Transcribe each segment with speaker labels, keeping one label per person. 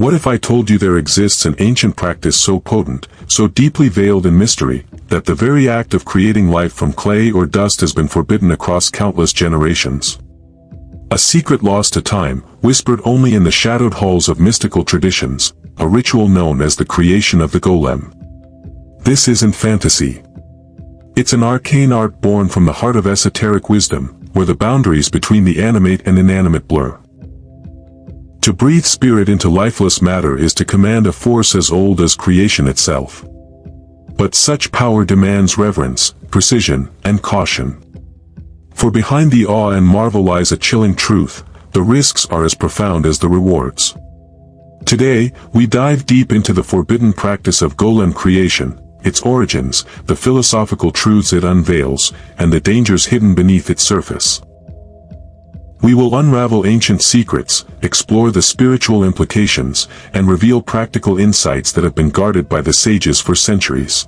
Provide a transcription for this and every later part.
Speaker 1: What if I told you there exists an ancient practice so potent, so deeply veiled in mystery, that the very act of creating life from clay or dust has been forbidden across countless generations? A secret lost to time, whispered only in the shadowed halls of mystical traditions, a ritual known as the creation of the Golem. This isn't fantasy. It's an arcane art born from the heart of esoteric wisdom, where the boundaries between the animate and inanimate blur. To breathe spirit into lifeless matter is to command a force as old as creation itself. But such power demands reverence, precision, and caution. For behind the awe and marvel lies a chilling truth: the risks are as profound as the rewards. Today, we dive deep into the forbidden practice of golem creation, its origins, the philosophical truths it unveils, and the dangers hidden beneath its surface. We will unravel ancient secrets, explore the spiritual implications, and reveal practical insights that have been guarded by the sages for centuries.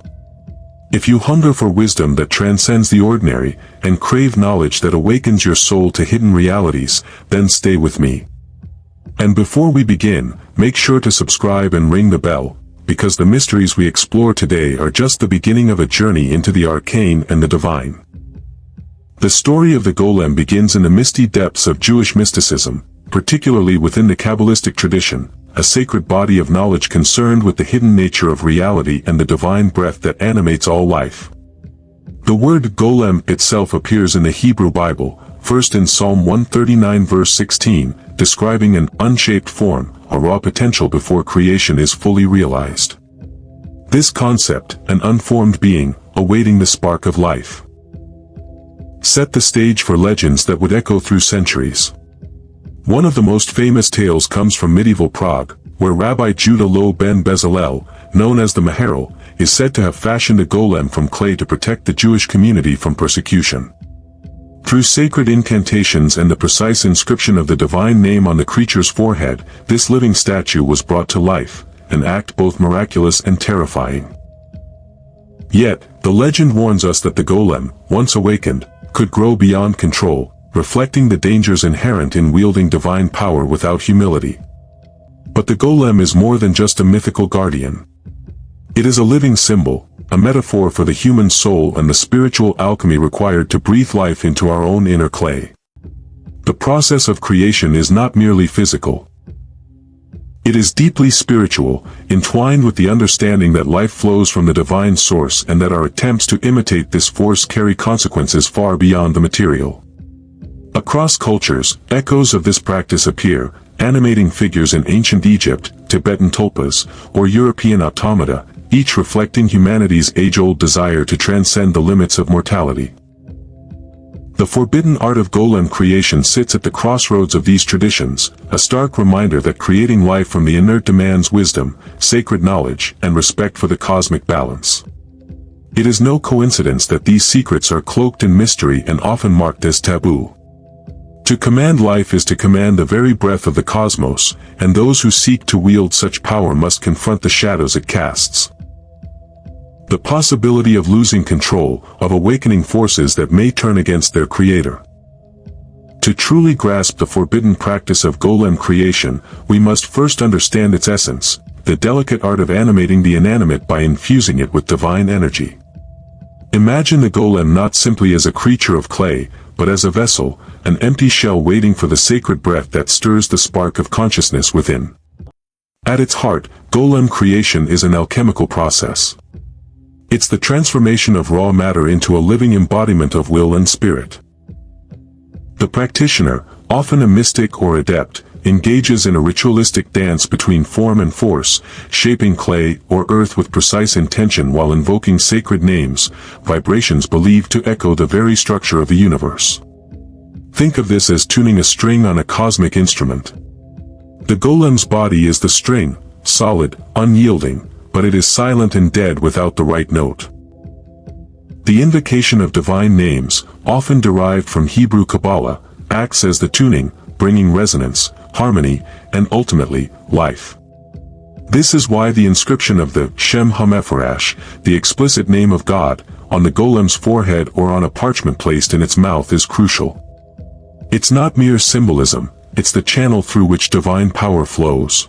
Speaker 1: If you hunger for wisdom that transcends the ordinary, and crave knowledge that awakens your soul to hidden realities, then stay with me. And before we begin, make sure to subscribe and ring the bell, because the mysteries we explore today are just the beginning of a journey into the arcane and the divine. The story of the Golem begins in the misty depths of Jewish mysticism, particularly within the Kabbalistic tradition, a sacred body of knowledge concerned with the hidden nature of reality and the divine breath that animates all life. The word Golem itself appears in the Hebrew Bible, first in Psalm 139 verse 16, describing an unshaped form, a raw potential before creation is fully realized. This concept, an unformed being, awaiting the spark of life, set the stage for legends that would echo through centuries. One of the most famous tales comes from medieval Prague, where Rabbi Judah Lo ben Bezalel, known as the Maharal, is said to have fashioned a golem from clay to protect the Jewish community from persecution. Through sacred incantations and the precise inscription of the divine name on the creature's forehead, this living statue was brought to life, an act both miraculous and terrifying. Yet, the legend warns us that the golem, once awakened, could grow beyond control, reflecting the dangers inherent in wielding divine power without humility. But the golem is more than just a mythical guardian. It is a living symbol, a metaphor for the human soul and the spiritual alchemy required to breathe life into our own inner clay. The process of creation is not merely physical. It is deeply spiritual, entwined with the understanding that life flows from the divine source and that our attempts to imitate this force carry consequences far beyond the material. Across cultures, echoes of this practice appear, animating figures in ancient Egypt, Tibetan tulpas, or European automata, each reflecting humanity's age-old desire to transcend the limits of mortality. The forbidden art of golem creation sits at the crossroads of these traditions, a stark reminder that creating life from the inert demands wisdom, sacred knowledge, and respect for the cosmic balance. It is no coincidence that these secrets are cloaked in mystery and often marked as taboo. To command life is to command the very breath of the cosmos, and those who seek to wield such power must confront the shadows it casts. The possibility of losing control, of awakening forces that may turn against their creator. To truly grasp the forbidden practice of golem creation, we must first understand its essence, the delicate art of animating the inanimate by infusing it with divine energy. Imagine the golem not simply as a creature of clay, but as a vessel, an empty shell waiting for the sacred breath that stirs the spark of consciousness within. At its heart, golem creation is an alchemical process. It's the transformation of raw matter into a living embodiment of will and spirit. The practitioner, often a mystic or adept, engages in a ritualistic dance between form and force, shaping clay or earth with precise intention while invoking sacred names, vibrations believed to echo the very structure of the universe. Think of this as tuning a string on a cosmic instrument. The golem's body is the string, solid, unyielding, but it is silent and dead without the right note. The invocation of divine names, often derived from Hebrew Kabbalah, acts as the tuning, bringing resonance, harmony, and ultimately, life. This is why the inscription of the Shem HaMephorash, the explicit name of God, on the golem's forehead or on a parchment placed in its mouth is crucial. It's not mere symbolism, it's the channel through which divine power flows.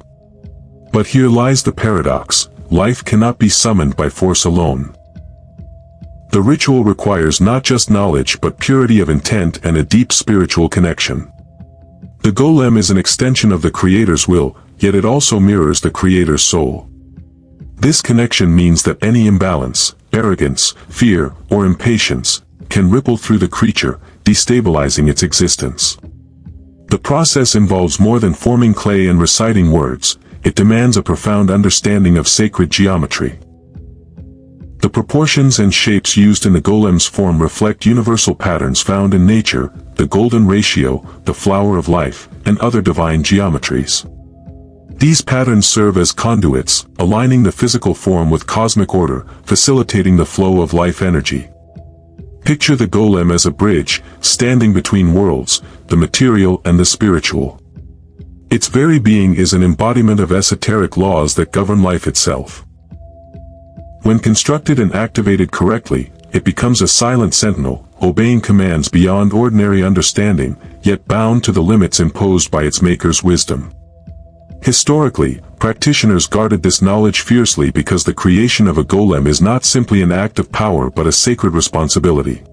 Speaker 1: But here lies the paradox: life cannot be summoned by force alone. The ritual requires not just knowledge but purity of intent and a deep spiritual connection. The golem is an extension of the Creator's will, yet it also mirrors the Creator's soul. This connection means that any imbalance, arrogance, fear, or impatience can ripple through the creature, destabilizing its existence. The process involves more than forming clay and reciting words. It demands a profound understanding of sacred geometry. The proportions and shapes used in the golem's form reflect universal patterns found in nature, the golden ratio, the flower of life, and other divine geometries. These patterns serve as conduits, aligning the physical form with cosmic order, facilitating the flow of life energy. Picture the golem as a bridge, standing between worlds, the material and the spiritual. Its very being is an embodiment of esoteric laws that govern life itself. When constructed and activated correctly, it becomes a silent sentinel, obeying commands beyond ordinary understanding, yet bound to the limits imposed by its maker's wisdom. Historically, practitioners guarded this knowledge fiercely because the creation of a golem is not simply an act of power but a sacred responsibility.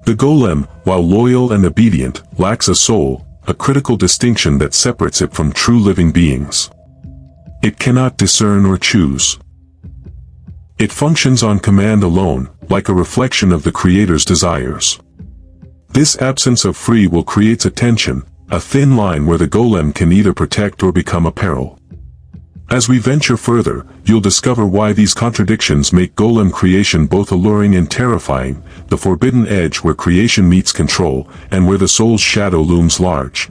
Speaker 1: The golem, while loyal and obedient, lacks a soul, a critical distinction that separates it from true living beings. It cannot discern or choose. It functions on command alone, like a reflection of the Creator's desires. This absence of free will creates a tension, a thin line where the golem can either protect or become a peril. As we venture further, you'll discover why these contradictions make golem creation both alluring and terrifying, the forbidden edge where creation meets control, and where the soul's shadow looms large.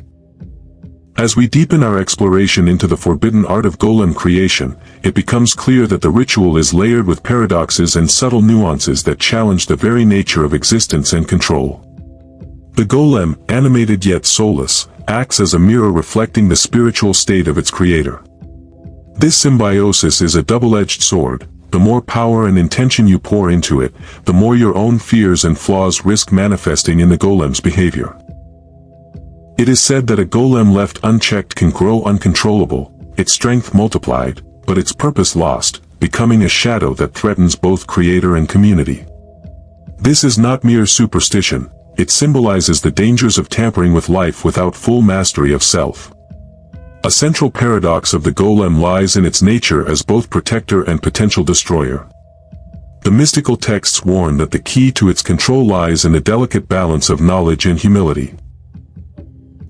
Speaker 1: As we deepen our exploration into the forbidden art of golem creation, it becomes clear that the ritual is layered with paradoxes and subtle nuances that challenge the very nature of existence and control. The golem, animated yet soulless, acts as a mirror reflecting the spiritual state of its creator. This symbiosis is a double-edged sword. The more power and intention you pour into it, the more your own fears and flaws risk manifesting in the golem's behavior. It is said that a golem left unchecked can grow uncontrollable, its strength multiplied, but its purpose lost, becoming a shadow that threatens both creator and community. This is not mere superstition, it symbolizes the dangers of tampering with life without full mastery of self. A central paradox of the golem lies in its nature as both protector and potential destroyer. The mystical texts warn that the key to its control lies in the delicate balance of knowledge and humility.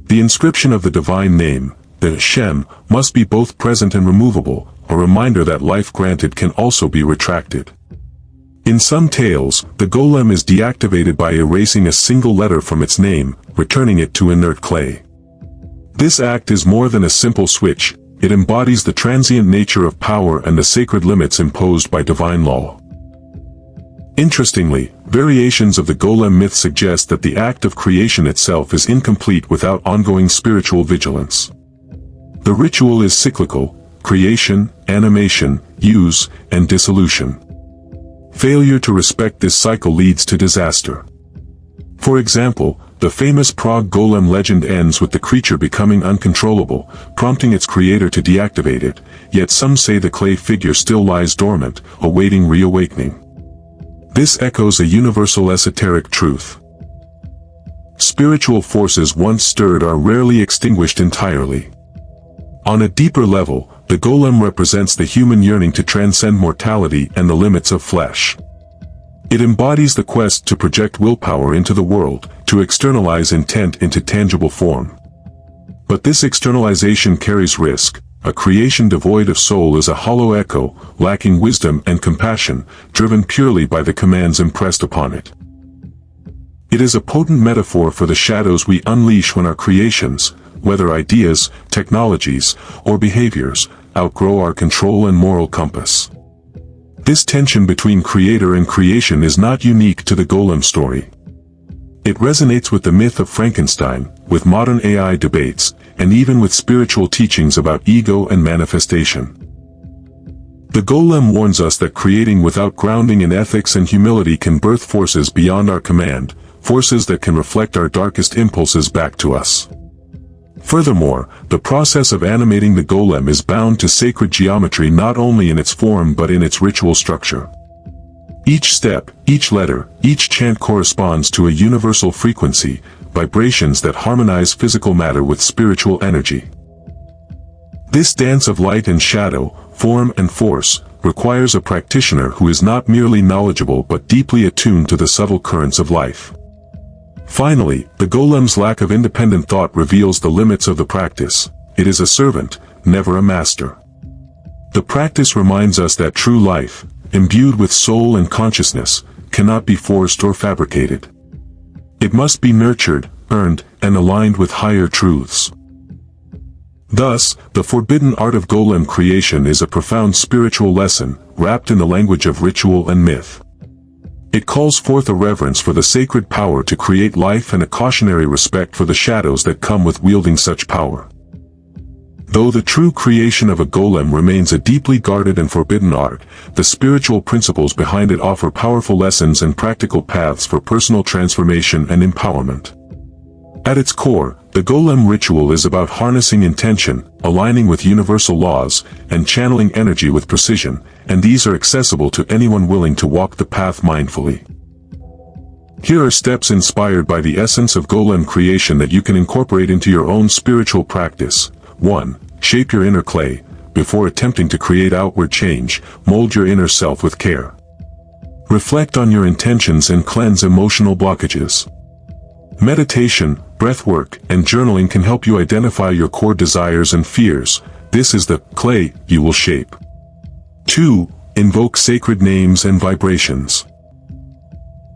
Speaker 1: The inscription of the divine name, the Shem, must be both present and removable, a reminder that life granted can also be retracted. In some tales, the golem is deactivated by erasing a single letter from its name, returning it to inert clay. This act is more than a simple switch, it embodies the transient nature of power and the sacred limits imposed by divine law. Interestingly, variations of the golem myth suggest that the act of creation itself is incomplete without ongoing spiritual vigilance. The ritual is cyclical: creation, animation, use, and dissolution. Failure to respect this cycle leads to disaster. For example, the famous Prague golem legend ends with the creature becoming uncontrollable, prompting its creator to deactivate it, yet some say the clay figure still lies dormant, awaiting reawakening. This echoes a universal esoteric truth. Spiritual forces once stirred are rarely extinguished entirely. On a deeper level, the golem represents the human yearning to transcend mortality and the limits of flesh. It embodies the quest to project willpower into the world, to externalize intent into tangible form. But this externalization carries risk. A creation devoid of soul is a hollow echo, lacking wisdom and compassion, driven purely by the commands impressed upon it. It is a potent metaphor for the shadows we unleash when our creations, whether ideas, technologies, or behaviors, outgrow our control and moral compass. This tension between creator and creation is not unique to the golem story. It resonates with the myth of Frankenstein, with modern AI debates, and even with spiritual teachings about ego and manifestation. The golem warns us that creating without grounding in ethics and humility can birth forces beyond our command, forces that can reflect our darkest impulses back to us. Furthermore, the process of animating the golem is bound to sacred geometry not only in its form but in its ritual structure. Each step, each letter, each chant corresponds to a universal frequency, vibrations that harmonize physical matter with spiritual energy. This dance of light and shadow, form and force, requires a practitioner who is not merely knowledgeable but deeply attuned to the subtle currents of life. Finally, the golem's lack of independent thought reveals the limits of the practice. It is a servant, never a master. The practice reminds us that true life, imbued with soul and consciousness, cannot be forced or fabricated. It must be nurtured, earned, and aligned with higher truths. Thus, the forbidden art of golem creation is a profound spiritual lesson, wrapped in the language of ritual and myth. It calls forth a reverence for the sacred power to create life and a cautionary respect for the shadows that come with wielding such power. Though the true creation of a golem remains a deeply guarded and forbidden art, the spiritual principles behind it offer powerful lessons and practical paths for personal transformation and empowerment. At its core, the golem ritual is about harnessing intention, aligning with universal laws, and channeling energy with precision, and these are accessible to anyone willing to walk the path mindfully. Here are steps inspired by the essence of golem creation that you can incorporate into your own spiritual practice. 1. Shape your inner clay. Before attempting to create outward change, mold your inner self with care. Reflect on your intentions and cleanse emotional blockages. Meditation, breathwork, and journaling can help you identify your core desires and fears. This is the clay you will shape. 2. Invoke sacred names and vibrations.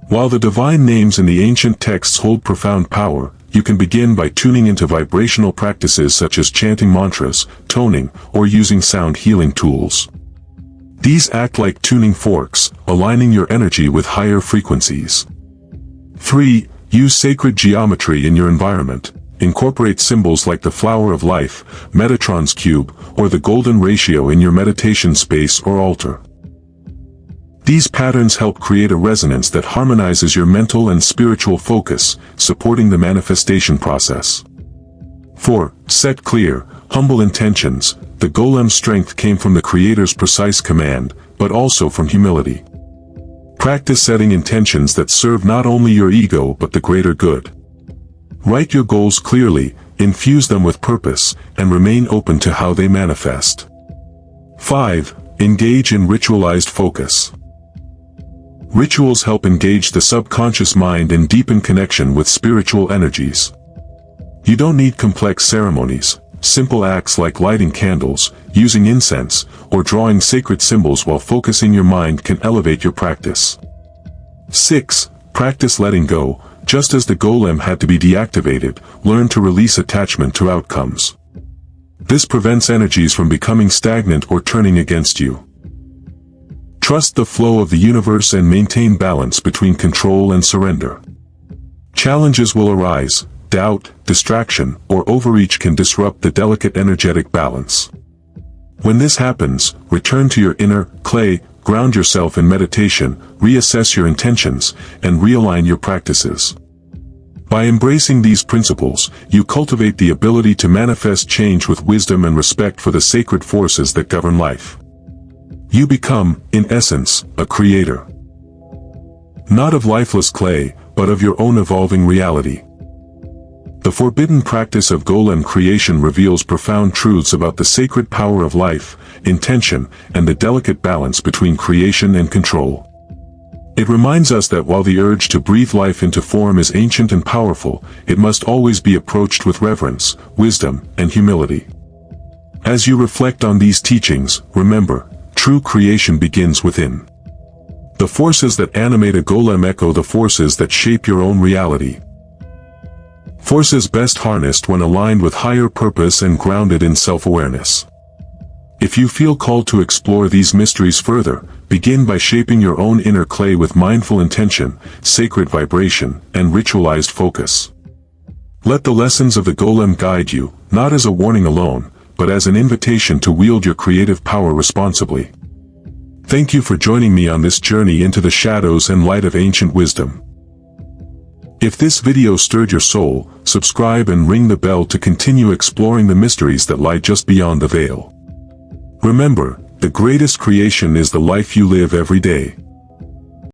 Speaker 1: While the divine names in the ancient texts hold profound power, you can begin by tuning into vibrational practices such as chanting mantras, toning, or using sound healing tools. These act like tuning forks, aligning your energy with higher frequencies. 3. Use sacred geometry in your environment. Incorporate symbols like the flower of life, Metatron's cube, or the golden ratio in your meditation space or altar. These patterns help create a resonance that harmonizes your mental and spiritual focus, supporting the manifestation process. 4. Set clear, humble intentions. The golem's strength came from the Creator's precise command, but also from humility. Practice setting intentions that serve not only your ego but the greater good. Write your goals clearly, infuse them with purpose, and remain open to how they manifest. 5. Engage in ritualized focus. Rituals help engage the subconscious mind and deepen connection with spiritual energies. You don't need complex ceremonies. Simple acts like lighting candles, using incense, or drawing sacred symbols while focusing your mind can elevate your practice. 6. Practice letting go. Just as the golem had to be deactivated, learn to release attachment to outcomes. This prevents energies from becoming stagnant or turning against you. Trust the flow of the universe and maintain balance between control and surrender. Challenges will arise. Doubt, distraction, or overreach can disrupt the delicate energetic balance. When this happens, return to your inner clay, ground yourself in meditation, reassess your intentions, and realign your practices. By embracing these principles, you cultivate the ability to manifest change with wisdom and respect for the sacred forces that govern life. You become, in essence, a creator. Not of lifeless clay, but of your own evolving reality. The forbidden practice of golem creation reveals profound truths about the sacred power of life, intention, and the delicate balance between creation and control. It reminds us that while the urge to breathe life into form is ancient and powerful, it must always be approached with reverence, wisdom, and humility. As you reflect on these teachings, remember, true creation begins within. The forces that animate a golem echo the forces that shape your own reality. Forces best harnessed when aligned with higher purpose and grounded in self-awareness. If you feel called to explore these mysteries further, begin by shaping your own inner clay with mindful intention, sacred vibration, and ritualized focus. Let the lessons of the golem guide you, not as a warning alone, but as an invitation to wield your creative power responsibly. Thank you for joining me on this journey into the shadows and light of ancient wisdom. If this video stirred your soul, subscribe and ring the bell to continue exploring the mysteries that lie just beyond the veil. Remember, the greatest creation is the life you live every day.